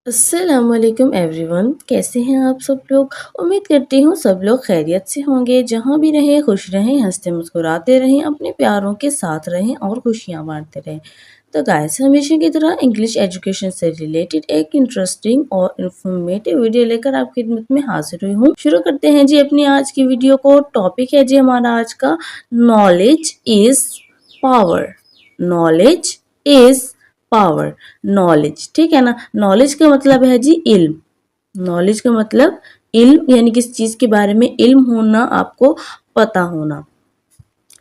अस्सलाम वालेकुम एवरीवन, कैसे हैं आप सब लोग। उम्मीद करती हूँ सब लोग खैरियत से होंगे। जहाँ भी रहें खुश रहें, हंसते मुस्कुराते रहें, अपने प्यारों के साथ रहें और खुशियाँ बांटते रहें। तो गाइस, हमेशा की तरह इंग्लिश एजुकेशन से रिलेटेड एक इंटरेस्टिंग और इन्फॉर्मेटिव वीडियो लेकर आपकी खिदमत में हाजिर हुई हूँ। शुरू करते हैं जी अपनी आज की वीडियो को। टॉपिक है जी हमारा आज का, knowledge is power. Knowledge is power. Knowledge, ठीक है ना। नॉलेज का मतलब है जी इल्म। नॉलेज का मतलब इल्म, यानी किसी चीज के बारे में इल्म होना, आपको पता होना।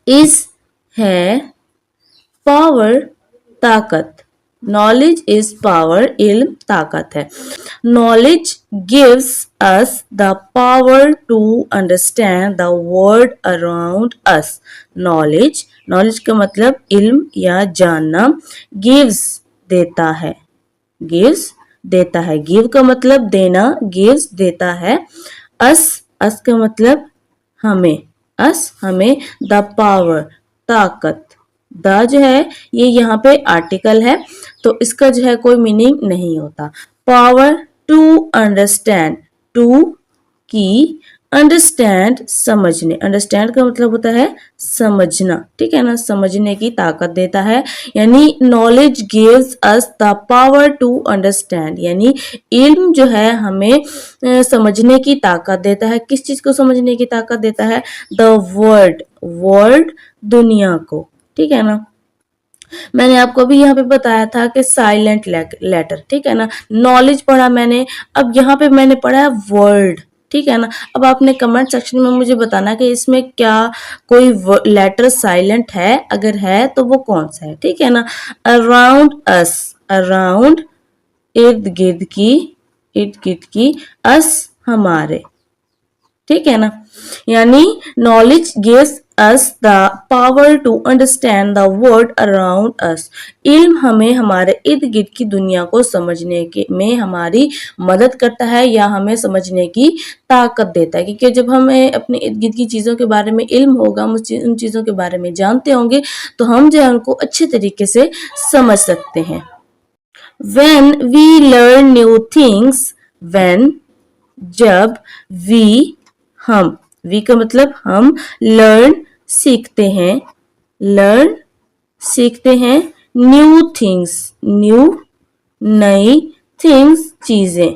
इज है पावर, ताकत। नॉलेज इज पावर, इल्म ताकत है। Knowledge gives us the power to understand the world around us. Knowledge, knowledge का मतलब इल्म या जानना। गिव्स देता है, गिव्स देता है। गिव का मतलब देना, गिव्स देता है। अस का मतलब हमें, अस हमें। द पावर ताकत। द जो है ये यहाँ पे आर्टिकल है, तो इसका जो है कोई मीनिंग नहीं होता। पावर टू अंडरस्टैंड, टू की, अंडरस्टैंड समझने। अंडरस्टैंड का मतलब होता है समझना, ठीक है ना। समझने की ताकत देता है, यानी knowledge gives us the power to understand, यानी इल्म जो है हमें समझने की ताकत देता है। किस चीज को समझने की ताकत देता है? द वर्ल्ड, वर्ल्ड दुनिया को, ठीक है ना। मैंने आपको अभी यहाँ पे बताया था कि साइलेंट लेटर, ठीक है ना। नॉलेज पढ़ा मैंने, अब यहाँ पे मैंने पढ़ा है वर्ल्ड, ठीक है ना। अब आपने कमेंट सेक्शन में मुझे बताना कि इसमें क्या कोई लेटर साइलेंट है, अगर है तो वो कौन सा है, ठीक है ना। अराउंड अस, अराउंड इर्द गिर्द की, इर्द गिर्द की। अस हमारे, ठीक है ना। यानी knowledge gives us the power to understand the world around us. इल्म हमें हमारे इर्द गिर्द की दुनिया को समझने के में हमारी मदद करता है, या हमें समझने की ताकत देता है। क्योंकि जब हमें अपने इर्द गिर्द की चीज़ों के बारे में इल्म होगा, हम उन चीज़ों के बारे में जानते होंगे, तो हम जो है उनको अच्छे तरीके से समझ सकते हैं। When we learn new things, when, जब, हम, वी का मतलब हम, लर्न सीखते हैं, लर्न सीखते हैं, न्यू थिंग्स, न्यू नई, थिंग्स चीजें,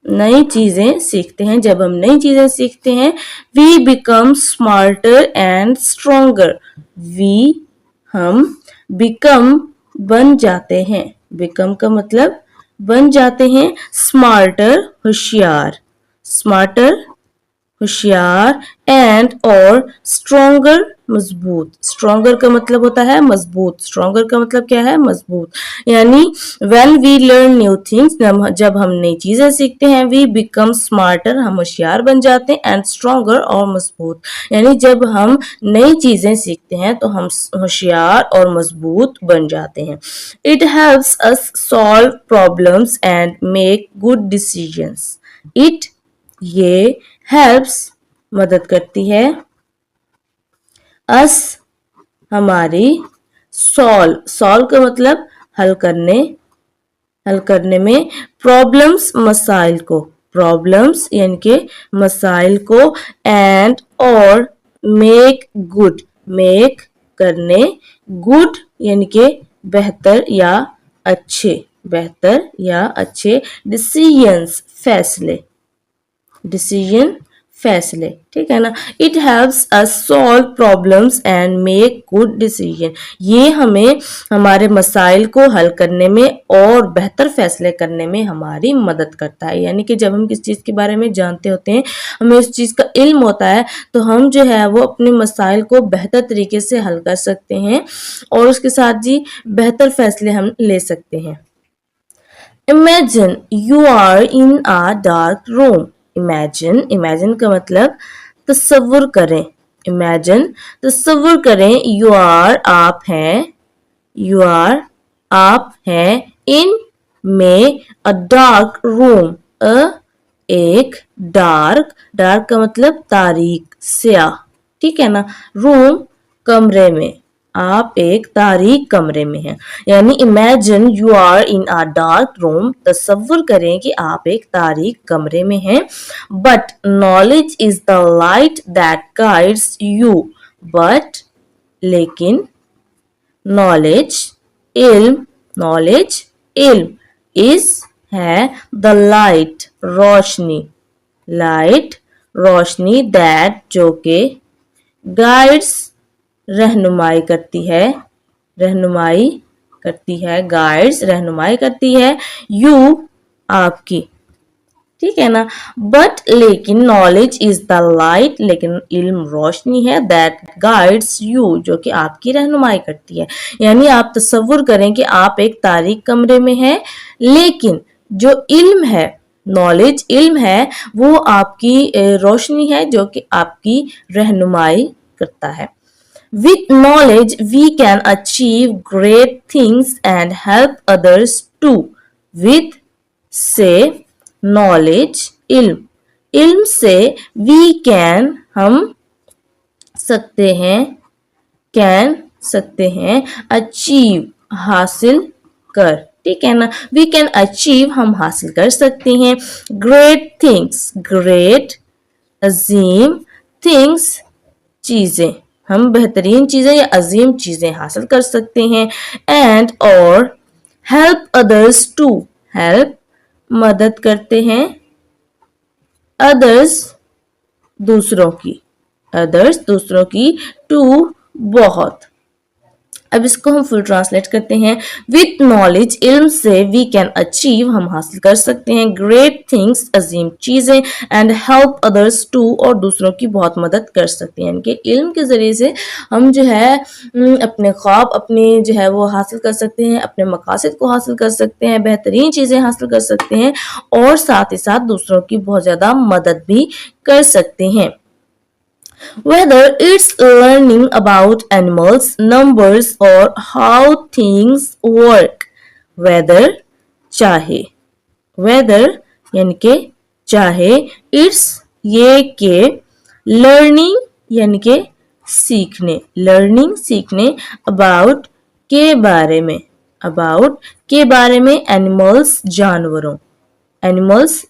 नई चीजें सीखते हैं। जब हम नई चीजें सीखते हैं, we become smarter and stronger. We हम, बिकम बन जाते हैं, बिकम का मतलब बन जाते हैं, स्मार्टर होशियार, स्मार्टर होशियार, एंड और स्ट्रोंगर मजबूत। स्ट्रोंगर का मतलब होता है मजबूत, स्ट्रोंगर का मतलब क्या है? मजबूत। यानी when we learn new things, जब हम नई चीजें सीखते हैं, वी बिकम स्मार्टर, हम होशियार बन जाते हैं, एंड स्ट्रोंगर और मजबूत। यानी जब हम नई चीजें सीखते हैं तो हम होशियार और मजबूत बन जाते हैं। It helps us solve problems and make good decisions. It, ये, हेल्प्स मदद करती है, अस हमारी, सॉल्व, सॉल्व का मतलब हल करने, हल करने में, प्रॉब्लम्स मसाइल को, प्रॉब्लम्स यानी के मसाइल को, एंड और मेक गुड, मेक करने, गुड यानी के बेहतर या अच्छे, बेहतर या अच्छे, डिसीजंस फैसले, डिसीजन फैसले, ठीक है ना। It helps us solve problems and make good decision. ये हमें हमारे मसाइल को हल करने में और बेहतर फैसले करने में हमारी मदद करता है। यानी कि जब हम किस चीज़ के बारे में जानते होते हैं, हमें उस चीज़ का इल्म होता है, तो हम जो है वो अपने मसाइल को बेहतर तरीके से हल कर सकते हैं, और उसके साथ जी बेहतर फैसले हम ले सकते हैं। Imagine you are in a dark room. Imagine, imagine का मतलब तस्वुर करें। Imagine, तस्वुर करें, you are, आप हैं, you are, आप हैं, in, में, a dark room, एक डार्क, डार्क का मतलब तारीक, स्याह, ठीक है ना। रूम कमरे में, آپ ایک تاریک کمرے میں ہیں. یعنی imagine you are in a dark room. تصور کریں کہ آپ ایک تاریک کمرے میں ہیں. But knowledge is the light that guides you. But لیکن knowledge علم is ہے the light روشنی that جو کہ guides رہنمائی کرتی ہے guides رہنمائی کرتی ہے you آپ کی. ٹھیک ہے نا. بٹ لیکن knowledge is the light لیکن علم روشنی ہے that guides you جو کہ آپ کی رہنمائی کرتی ہے. یعنی آپ تصور کریں کہ آپ ایک تاریک کمرے میں ہیں لیکن جو علم ہے knowledge علم ہے وہ آپ کی روشنی ہے جو کہ آپ کی رہنمائی کرتا ہے. With knowledge we can achieve great things and help others too. With سے knowledge علم سے we can ہم سکتے ہیں achieve حاصل کر. ٹھیک ہے نا. we can achieve ہم حاصل کر سکتے ہیں great things عظیم things چیزیں ہم بہترین چیزیں یا عظیم چیزیں حاصل کر سکتے ہیں and اور help others too help مدد کرتے ہیں others دوسروں کی to بہت. اب اس کو ہم فل ٹرانسلیٹ کرتے ہیں. with knowledge علم سے we can achieve ہم حاصل کر سکتے ہیں great things عظیم چیزیں and help others too اور دوسروں کی بہت مدد کر سکتے ہیں. یعنی کہ علم کے ذریعے سے ہم جو ہے اپنے خواب اپنے جو ہے وہ حاصل کر سکتے ہیں اپنے مقاصد کو حاصل کر سکتے ہیں بہترین چیزیں حاصل کر سکتے ہیں اور ساتھ ہی ساتھ دوسروں کی بہت زیادہ مدد بھی کر سکتے ہیں. Whether it's learning about animals, numbers or how things work. Whether یعنی کہ چاہے it's یہ کہ learning یعنی کہ سیکھنے about کے بارے میں animals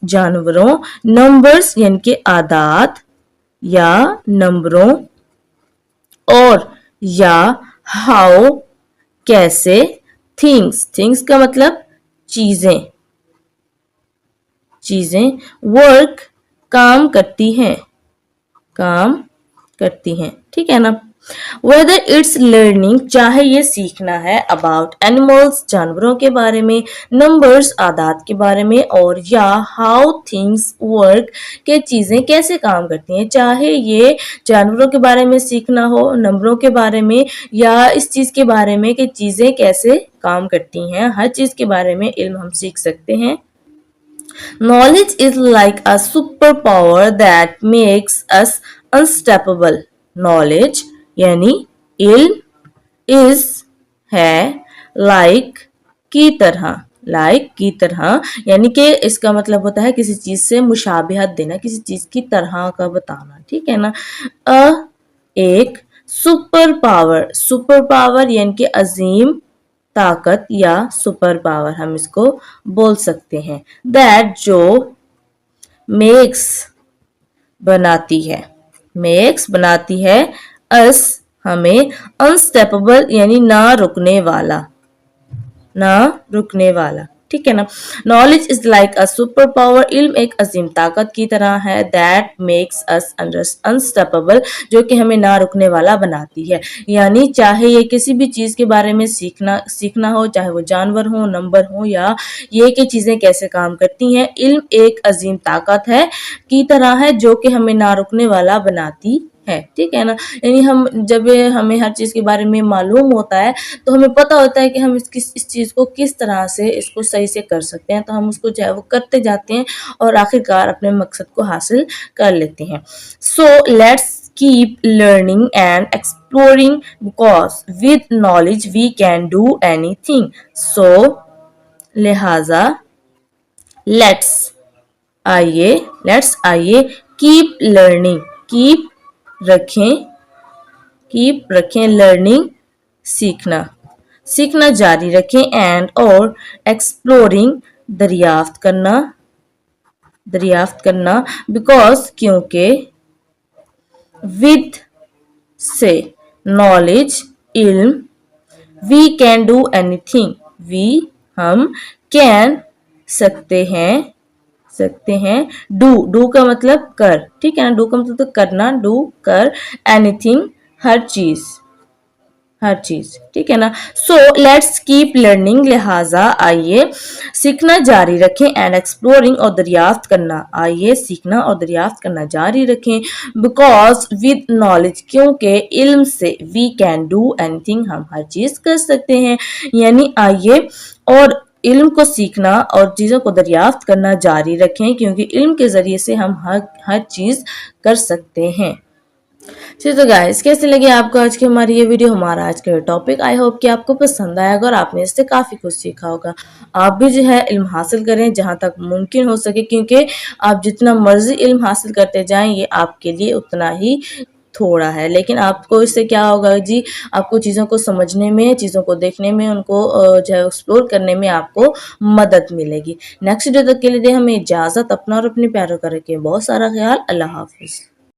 جانوروں numbers یعنی کہ اعداد یا نمبروں اور یا how کیسے things کا مطلب چیزیں work کام کرتی ہیں ٹھیک ہے نا. whether it's learning چاہے یہ سیکھنا ہے about animals جانوروں کے بارے میں numbers اعداد کے بارے میں اور یا how things work کہ چیزیں کیسے کام کرتی ہیں چاہے یہ جانوروں کے بارے میں سیکھنا ہو نمبروں کے بارے میں یا اس چیز کے بارے میں کہ چیزیں کیسے کام کرتی ہیں ہر چیز کے بارے میں علم ہم سیکھ سکتے ہیں. Knowledge is like a superpower that makes us unstoppable. Knowledge یعنی علم is ہے like کی طرح یعنی کہ اس کا مطلب ہوتا ہے کسی چیز سے مشابہت دینا کسی چیز کی طرح کا بتانا. ٹھیک ہے نا. ایک سپر پاور یعنی کہ عظیم طاقت یا سپر پاور ہم اس کو بول سکتے ہیں. that جو makes بناتی ہے us ہمیں unstoppable یعنی نہ رکنے والا. ٹھیک ہے نا. knowledge is like a super power علم ایک عظیم طاقت کی طرح ہے that makes us unstoppable جو کہ ہمیں نہ رکنے والا بناتی ہے. یعنی چاہے یہ کسی بھی چیز کے بارے میں سیکھنا ہو چاہے وہ جانور ہو نمبر ہو یا یہ کہ چیزیں کیسے کام کرتی ہیں علم ایک عظیم طاقت ہے کی طرح ہے جو کہ ہمیں نہ رکنے والا بناتی ہے. ٹھیک ہے نا. یعنی جب ہمیں ہر چیز کے بارے میں معلوم ہوتا ہے تو ہمیں پتہ ہوتا ہے کہ ہم اس چیز کو کس طرح سے اس کو صحیح سے کر سکتے ہیں تو ہم اس کو جو ہے وہ کرتے جاتے ہیں اور آخرکار اپنے مقصد کو حاصل کر لیتے ہیں. So let's keep learning and exploring because with knowledge we can do anything. So لہذا let's آئیے keep learning keep رکھیں learning सीखना, सीखना जारी रखें एंड और एक्सप्लोरिंग दरियाफ्त करना बिकॉज क्योंकि विद से नॉलेज इल्म we can do anything we हम कैन सकते हैं डू का मतलब कर, ठीक है ना, डू का मतलब तो करना, डू कर एनीथिंग हर चीज, ठीक है ना। सो लेट्स कीप लर्निंग, लिहाजा आइए सीखना जारी रखें एंड एक्सप्लोरिंग और दरियाफ्त करना, आइए सीखना और दरियाफ्त करना जारी रखें बिकॉज विद नॉलेज क्योंकि इल्म से वी कैन डू एनीथिंग हम हर चीज कर सकते हैं, यानी आइए और इल्म को सीखना और चीज़ों को दरियाफ्त करना जारी रखें क्योंकि इल्म के ज़रिए से हम हर चीज़ कर सकते हैं। चलिए तो गाइस, कैसे लगे आपको आज की हमारी ये वीडियो, हमारा आज का टॉपिक। आई होप कि आपको पसंद आएगा और आपने इससे काफ़ी कुछ सीखा होगा। आप भी जो है इल्म हासिल करें जहाँ तक मुमकिन हो सके, क्योंकि आप जितना मर्जी इल्म हासिल करते जाएं ये आपके लिए उतना ही थोड़ा है, लेकिन आपको इससे क्या होगा जी, आपको चीज़ों को समझने में, चीज़ों को देखने में, उनको जो है एक्सप्लोर करने में आपको मदद मिलेगी। नेक्स्ट वीडियो तक के लिए दे हमें इजाज़त, अपना और अपने प्यारों का रखें बहुत सारा ख्याल। अल्लाह हाफिज़।